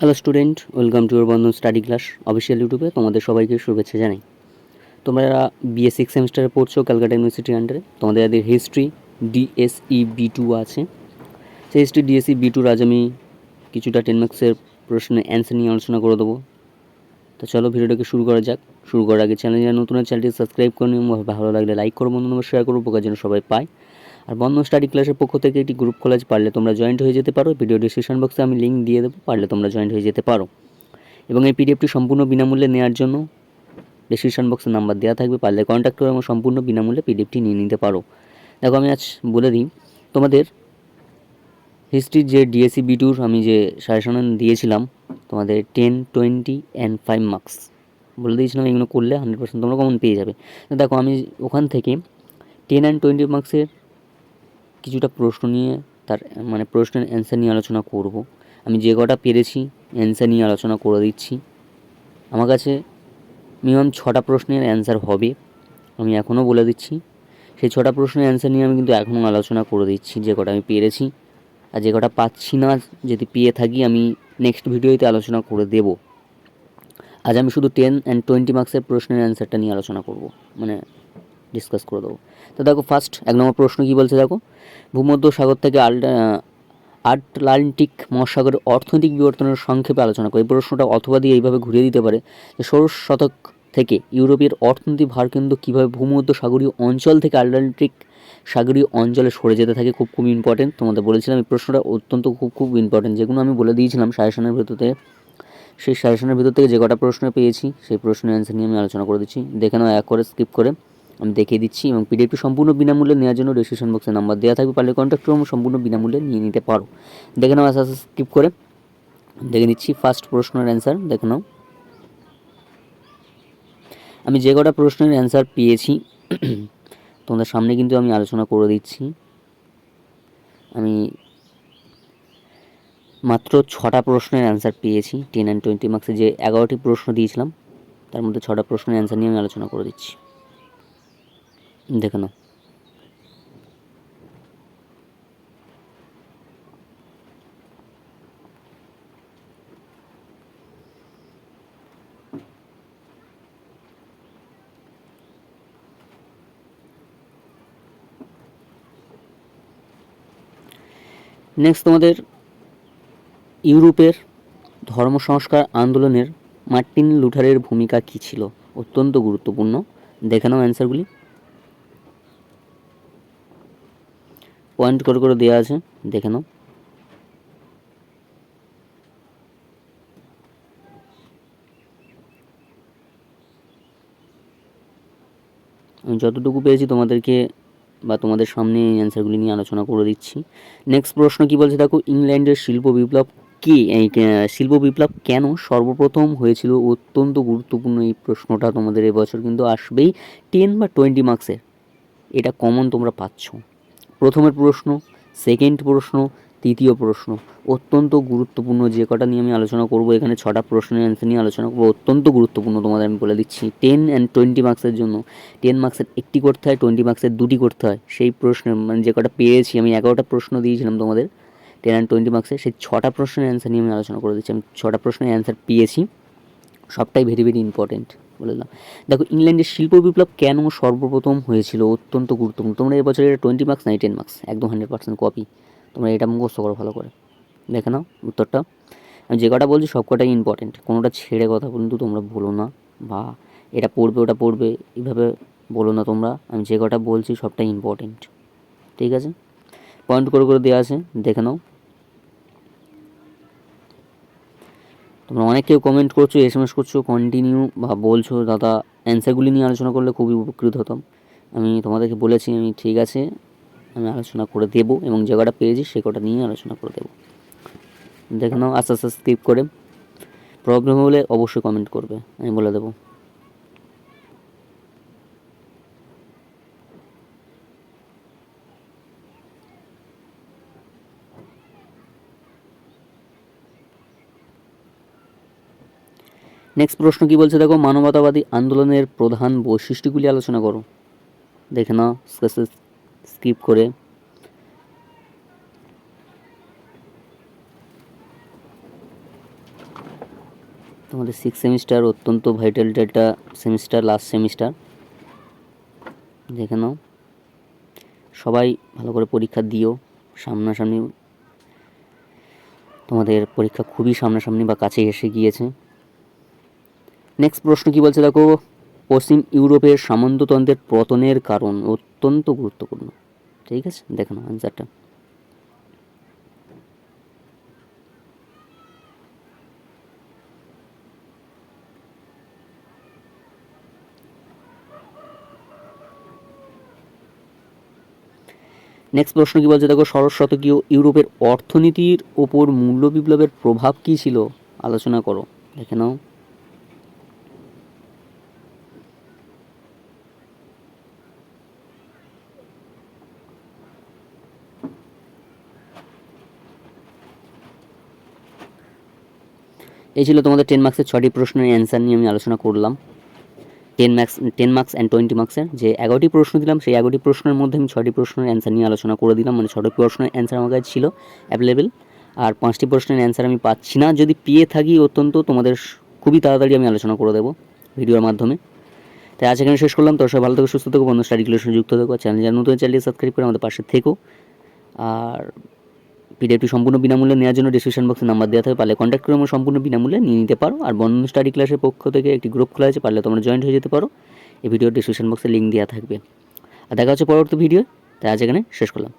Hello student, welcome to your Bandhan study class official ইউটিউবে তোমাদের সবাইকে শুভেচ্ছা জানাই। তোমরা বিএ সিক্স সেমিস্টারে পড়ছো ক্যালকাটা ইউনিভার্সিটির আন্ডারে। তোমাদের যাদের হিস্ট্রি ডিএসই বি2 আছে, সেই হিস্ট্রি ডিএসই বি2 আজ আমি কিছুটা 10 মার্কসের প্রশ্নের অ্যান্সার নিয়ে আলোচনা করে দেবো। তো চলো ভিডিওটাকে শুরু করা যাক। শুরু করার আগে চ্যানেলে নতুন চ্যানেলটি সাবস্ক্রাইব করে নিও, ভালো লাগলে লাইক করো, বন্ধু নম্বর শেয়ার করো, উপকার যেন সবাই পায়। আর বন্ধন স্টাডি ক্লাসের পক্ষ থেকে একটি গ্রুপ খোলা আছে, পারলে তোমরা জয়েন্ট হয়ে যেতে পারো। ভিডিও ডিসক্রিপশন বক্সে আমি লিঙ্ক দিয়ে দেবো, পারলে তোমরা জয়েন্ট হয়ে যেতে পারো। এবং এই পিডিএফটি সম্পূর্ণ বিনামূল্যে নেওয়ার জন্য ডিসক্রিপশন বক্সে নাম্বার দেওয়া থাকবে, পারলে কন্ট্যাক্ট করে এবং সম্পূর্ণ বিনামূল্যে পিডিএফটি নিয়ে নিতে পারো। দেখো আমি আজ বলে দিই, তোমাদের হিস্ট্রির যে ডিএসসি বি2 আমি যে সাজেশন দিয়েছিলাম, তোমাদের 10, 20 অ্যান্ড 5 মার্কস বলে দিয়েছিলাম, এগুলো করলে 100% তোমরা কমন পেয়ে যাবে। দেখো আমি ওখান থেকে 10 অ্যান্ড 20 মার্কসের কিছুটা প্রশ্ন নিয়ে তার প্রশ্নের অ্যান্সার নিয়ে আলোচনা করব। আমি যে কটা পেরেছি অ্যান্সার নিয়ে আলোচনা করে দিচ্ছি। আমার কাছে মিনিমাম 6টা প্রশ্নের অ্যান্সার হবে, আমি এখনও বলে দিচ্ছি। সেই 6টা প্রশ্নের অ্যান্সার নিয়ে আমি কিন্তু এখনও আলোচনা করে দিচ্ছি, যে কটা আমি পেরেছি। আর যে কটা পাচ্ছি না, যদি পেয়ে থাকি আমি নেক্সট ভিডিওতে আলোচনা করে দেব। আজ আমি শুধু 10 অ্যান্ড 20 মার্কসের প্রশ্নের অ্যান্সারটা নিয়ে আলোচনা করব, ডিসকাস করে দেবো। তো দেখো ফার্স্ট 1 নম্বর প্রশ্ন কী বলছে দেখো, ভূমধ্য সাগর থেকে আটলান্টিক মহাসাগরের অর্থনৈতিক বিবর্তনের সংক্ষেপে আলোচনা করে। এই প্রশ্নটা অথবা দিয়ে এইভাবে ঘুরিয়ে দিতে পারে যে ষোড়শ শতক থেকে ইউরোপের অর্থনৈতিক ভারকেন্দ্র কীভাবে ভূমধ্য সাগরীয় অঞ্চল থেকে আটলান্টিক সাগরীয় অঞ্চলে সরে যেতে থাকে। খুব ইম্পর্টেন্ট, তোমাদের বলেছিলাম এই প্রশ্নটা অত্যন্ত খুব ইম্পর্টেন্ট, যেগুলো আমি বলে দিয়েছিলাম সাজেশনের ভিতর থেকে। সেই সাজেশনের ভিতর থেকে যে কটা প্রশ্ন পেয়েছি সেই প্রশ্নের অ্যান্সার নিয়ে আমি আলোচনা করে দিচ্ছি। দেখে নাও, এক করে স্কিপ করে আমি দেখিয়ে দিচ্ছি। এবং পিডিএফটি সম্পূর্ণ বিনামূল্যে নেওয়ার জন্য ডিসক্রিপশন বক্সে নাম্বার দেওয়া থাকবে, পারলে কন্ট্যাক্ট করুন, সম্পূর্ণ বিনামূল্যে নিয়ে নিতে পারো। দেখে নাও, আস্তে আস্তে স্কিপ করে দেখে নিচ্ছি। ফার্স্ট প্রশ্নের অ্যান্সার দেখে নাও। আমি যে কটা প্রশ্নের অ্যান্সার পেয়েছি তোমাদের সামনে কিন্তু আমি আলোচনা করে দিচ্ছি। আমি মাত্র 6টা প্রশ্নের অ্যান্সার পেয়েছি। 10 অ্যান্ড 20 মার্কসে যে 11টি প্রশ্ন দিয়েছিলাম, তার মধ্যে 6টা প্রশ্নের অ্যান্সার নিয়ে আমি আলোচনা করে দিচ্ছি। দেখে নাও। নেক্সট তোমাদের ইউরোপের ধর্ম সংস্কার আন্দোলনের মার্টিন লুথারের ভূমিকা কী ছিল, অত্যন্ত গুরুত্বপূর্ণ। দেখে নাও অ্যান্সারগুলি, পয়েন্ট করে করে দেওয়া আছে, দেখে নাও। আমি যতটুকু পেয়েছি তোমাদেরকে বা তোমাদের সামনে এই অ্যান্সারগুলি নিয়ে আলোচনা করে দিচ্ছি। নেক্সট প্রশ্ন কী বলছে দেখো, ইংল্যান্ডের শিল্প বিপ্লব কি, এই শিল্প বিপ্লব কেন সর্বপ্রথম হয়েছিল, অত্যন্ত গুরুত্বপূর্ণ এই প্রশ্নটা তোমাদের এবছর কিন্তু আসবেই 10 বা 20 মার্কসের। এটা কমন তোমরা পাচ্ছ। প্রথমের প্রশ্ন, সেকেন্ড প্রশ্ন, তৃতীয় প্রশ্ন, অত্যন্ত গুরুত্বপূর্ণ। যে কটা নিয়ে আমি আলোচনা করব, এখানে 6টা প্রশ্নের অ্যান্সার নিয়ে আলোচনা করবো, অত্যন্ত গুরুত্বপূর্ণ। তোমাদের আমি বলে দিচ্ছি 10 অ্যান্ড 20 মার্কসের জন্য 10 মার্কসের 1টি করতে হয়, 20 মার্কসের 2টি করতে হয়। সেই প্রশ্ন যে কটা পেয়েছি আমি, 11টা প্রশ্ন দিয়েছিলাম তোমাদের 10 অ্যান্ড 20 মার্কসের, সেই 6টা প্রশ্নের অ্যান্সার নিয়ে আমি আলোচনা করে দিচ্ছি। আমি 6টা প্রশ্নের অ্যান্সার পেয়েছি, সবটাই ভেরি ইম্পর্টেন্ট বলে দিলাম। দেখো, ইংল্যান্ডের শিল্প বিপ্লব কেন সর্বপ্রথম হয়েছিল, অত্যন্ত গুরুত্বপূর্ণ। তোমরা এবছর এটা 20 মার্কস নাই 10 মার্কস, একদম 100% কপি। তোমরা এটা মুখস্থ করো ভালো করে, দেখে নাও উত্তরটা। আমি যে কটা বলছি সব কটাই ইম্পর্টেন্ট, কোনোটা ছেড়ে কথা কিন্তু তোমরা বলো না, বা এটা পড়বে ওটা পড়বে এইভাবে বলো না তোমরা। আমি যে কটা বলছি সবটাই ইম্পর্টেন্ট, ঠিক আছে? পয়েন্ট করে করে দেওয়া আছে, দেখে নাও। তোমরা অনেক কেউ কমেন্ট করছো, এসএমএস করছো কন্টিনিউ, বা বলছো দাদা অ্যান্সারগুলি নিয়ে আলোচনা করলে খুবই উপকৃত হতাম। আমি তোমাদেরকে বলেছি আমি ঠিক আছে, আমি আলোচনা করে দেবো, এবং যে কটা পেয়েছি সে কটা নিয়ে আলোচনা করে দেবো। দেখে নাও, আস্তে আস্তে স্কিপ করে। প্রবলেম হলে অবশ্যই কমেন্ট করবে, আমি বলে দেবো। নেক্সট প্রশ্ন কী বলছে দেখো, মানবতাবাদী আন্দোলনের প্রধান বৈশিষ্ট্যগুলি আলোচনা করো। দেখে নাও স্কিপ করে। তোমাদের 6 সেমিস্টার অত্যন্ত ভাইটাল একটা সেমিস্টার, লাস্ট সেমিস্টার। দেখে নাও, সবাই ভালো করে পরীক্ষা দিও। সামনাসামনি তোমাদের পরীক্ষা খুবই সামনাসামনি বা কাছে এসে গিয়েছে। নেক্সট প্রশ্ন কি বলছে দেখো, পশ্চিম ইউরোপের সামন্ততন্ত্রের পতনের কারণ অত্যন্ত গুরুত্বপূর্ণ। ঠিক আছে, দেখো না আনসারটা। নেক্সট প্রশ্ন কি বলছে দেখো, ষোড়শ শতকীয় ইউরোপের অর্থনীতির ওপর মূল্য বিপ্লবের প্রভাব কী ছিল, আলোচনা করো। দেখে নাও। এই ছিল তোমাদের 10 মার্কসের 6টি প্রশ্নের অ্যান্সার নিয়ে আমি আলোচনা করলাম। 10 মার্কস অ্যান্ড 20 মার্কসের যে 11টি প্রশ্ন দিলাম, সেই 11টি প্রশ্নের মধ্যে আমি 6টি প্রশ্নের অ্যান্সার নিয়ে আলোচনা করে দিলাম। মানে 6টি প্রশ্নের অ্যান্সার আমার কাছে ছিল অ্যাভেলেবেল, আর 5টি প্রশ্নের অ্যান্সার আমি পাচ্ছি না। যদি পেয়ে থাকি অত্যন্ত তোমাদের খুবই তাড়াতাড়ি আমি আলোচনা করে দেবো ভিডিওর মাধ্যমে। তাই আজ এখানে শেষ করলাম। তোর সবাই ভালো থেকো, সুস্থ থেকো, বন্ধু স্টাডি ক্লাসে যুক্ত থেকো। চ্যানেল যারা নতুন, চ্যানেলটি সাবস্ক্রাইব করে আমাদের পাশে থেকো। আর পিডিএফটি সম্পূর্ণ বিনামূল্যে নেওয়ার জন্য ডিসক্রিপশন বক্সে নাম্বার দেওয়া থাকে, পারলে কন্ট্যাক্ট করে আমরা সম্পূর্ণ বিনামূল্যে নিয়ে নিতে পারো। আর বন্ধু স্টাডি ক্লাসের পক্ষ থেকে একটি গ্রুপ খোলা আছে, পারলে তোমরা জয়েন্ট হয়ে যেতে পারো। এই ভিডিওর ডিসক্রিপশন বক্সে লিঙ্ক দেওয়া থাকবে। আর দেখা হচ্ছে পরবর্তী ভিডিও। তাই আজ এখানে শেষ করলাম।